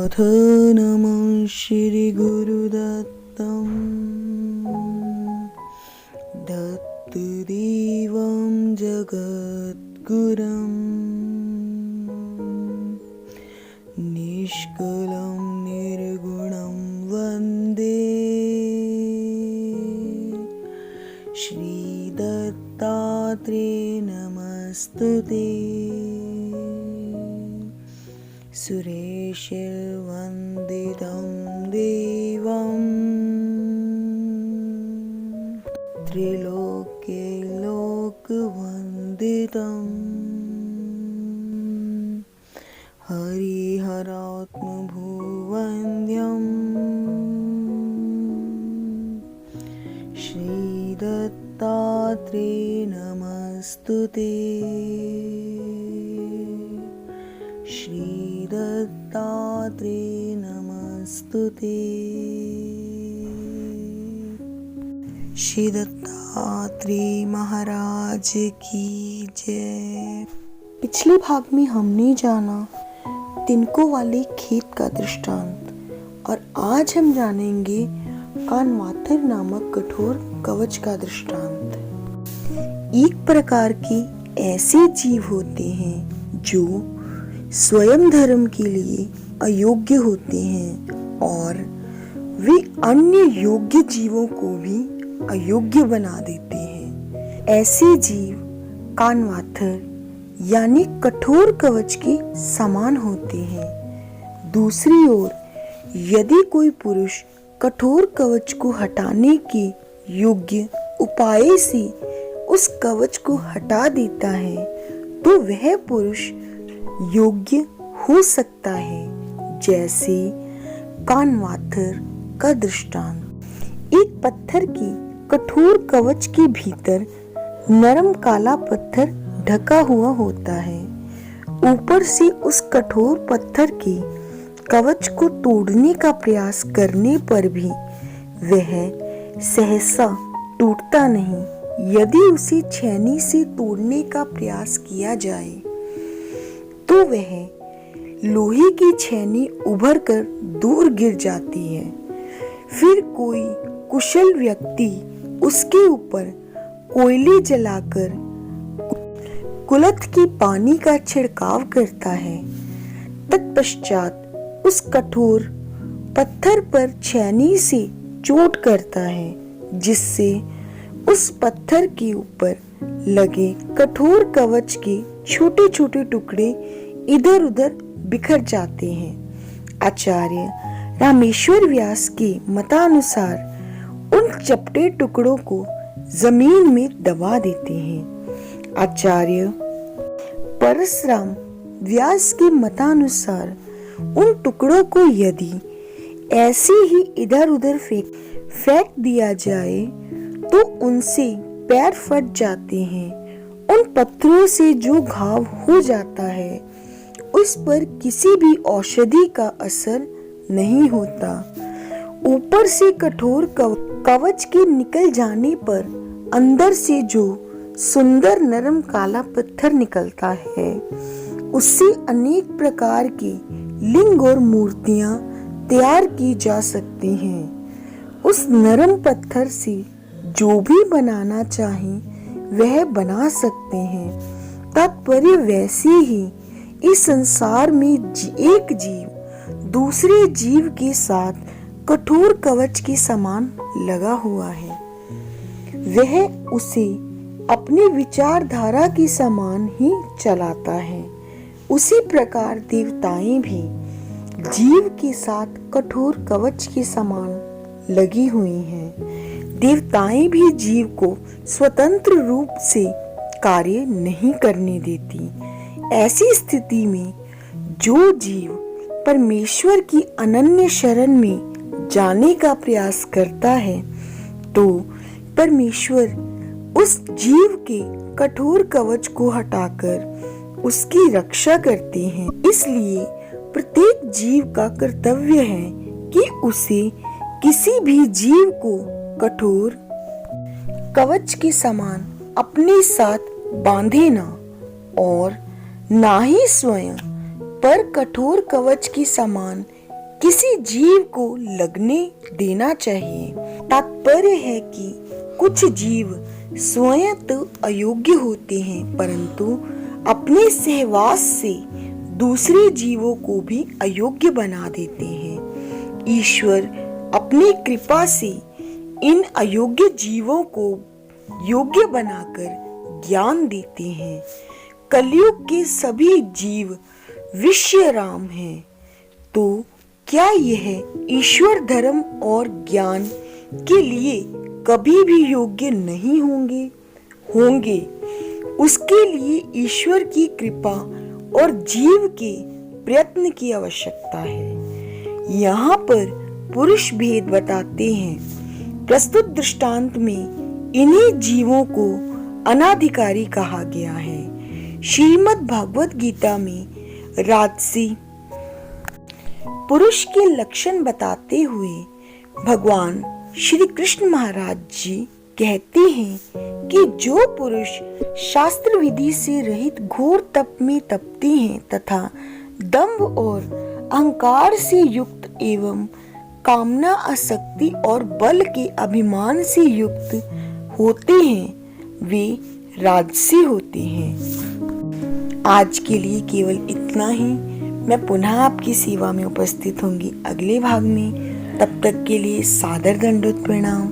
अथ नमः श्री गुरुदत्तं दत्तदेवं जगद्गुरुं निष्कलं निर्गुणं वन्दे श्रीदत्तात्रेय नमस्तुते। सुरेशवन्दितं देवं त्रिलोक्ये लोकवन्दितं हरिहरात्मभुवन्द्यं श्रीदत्तात्रेय नमस्तुते। श्रीदत्तात्रेय नमस्तुते। श्री दत्तात्रेय महाराज की जय। पिछले भाग में हमने जाना तिनको वाले खेत का दृष्टांत और आज हम जानेंगे कानवाथर नामक कठोर कवच का दृष्टांत। एक प्रकार के ऐसे जीव होते हैं जो स्वयं धर्म के लिए अयोग्य होते हैं और वे अन्य योग्य जीवों को भी अयोग्य बना देते हैं। ऐसे जीव कानवाथर यानी कठोर कवच के समान होते हैं। दूसरी ओर यदि कोई पुरुष कठोर कवच को हटाने के योग्य उपाय से उस कवच को हटा देता है तो वह पुरुष योग्य हो सकता है। जैसे कानवाथर का दृष्टांत। एक पत्थर के कठोर कवच के भीतर नरम काला पत्थर ढका हुआ होता है। ऊपर से उस कठोर पत्थर के कवच को तोड़ने का प्रयास करने पर भी वह सहसा टूटता नहीं। यदि उसे छेनी से तोड़ने का प्रयास किया जाए तो वह लोहे की छेनी उभर कर दूर गिर जाती है। फिर कोई कुशल व्यक्ति उसके ऊपर कोयले जलाकर कुलथ के पानी का छिड़काव करता है। तत्पश्चात उस कठोर पत्थर पर छेनी से चोट करता है जिससे उस पत्थर के ऊपर लगे कठोर कवच के छोटे छोटे टुकड़े इधर उधर बिखर जाते हैं। आचार्य रामेश्वर व्यास के मतानुसार उन चपटे टुकड़ों को जमीन में दबा देते हैं। आचार्य परशुराम व्यास के मतानुसार उन टुकड़ों को यदि ऐसे ही इधर उधर फेंक दिया जाए तो उनसे पैर फट जाते हैं। उन पत्थरों से जो घाव हो जाता है उस पर किसी भी औषधि का असर नहीं होता। ऊपर से कठोर कवच के निकल जाने पर अंदर से जो सुंदर नरम काला पत्थर निकलता है उससे अनेक प्रकार के लिंग और मूर्तियां तैयार की जा सकती हैं। उस नरम पत्थर से जो भी बनाना चाहें वह बना सकते हैं। तात्पर्य वैसे ही इस संसार में एक जीव दूसरे जीव के साथ कठोर कवच के समान लगा हुआ है। वह उसे अपने विचारधारा के समान ही चलाता है। उसी प्रकार देवताएं भी जीव के साथ कठोर कवच के समान लगी हुई हैं। देवताएं भी जीव को स्वतंत्र रूप से कार्य नहीं करने देती। ऐसी स्थिति में जो जीव परमेश्वर की अनन्य शरण में जाने का प्रयास करता है तो परमेश्वर उस जीव के कठोर कवच को हटाकर उसकी रक्षा करते हैं। इसलिए प्रत्येक जीव का कर्तव्य है कि उसे किसी भी जीव को कठोर कवच के समान अपने साथ बांधे ना और ना ही स्वयं पर कठोर कवच के समान किसी जीव को लगने देना चाहिए। तात्पर्य है कि कुछ जीव स्वयं तो अयोग्य होते हैं, परंतु अपने सहवास से दूसरे जीवों को भी अयोग्य बना देते हैं। ईश्वर अपनी कृपा से इन अयोग्य जीवों को योग्य बनाकर ज्ञान देते हैं। कलयुग के सभी जीव विश्वराम हैं, तो क्या यह ईश्वर धर्म और ज्ञान के लिए कभी भी योग्य नहीं होंगे? होंगे। उसके लिए ईश्वर की कृपा और जीव के प्रयत्न की आवश्यकता है। यहाँ पर पुरुष भेद बताते हैं। प्रस्तुत दृष्टांत में इन्हीं जीवों को अनाधिकारी कहा गया है। श्रीमद् भागवत गीता में राजसी पुरुष के लक्षण बताते हुए भगवान श्री कृष्ण महाराज जी कहते हैं कि जो पुरुष शास्त्र विधि से रहित घोर तप में तपते हैं तथा दंभ और अहंकार से युक्त एवं कामना, आसक्ति और बल के अभिमान से युक्त होते हैं, वे राजसी होते हैं। आज के लिए केवल इतना ही। मैं पुनः आपकी सेवा में उपस्थित होंगी अगले भाग में। तब तक के लिए सादर दंडोत प्रणाम।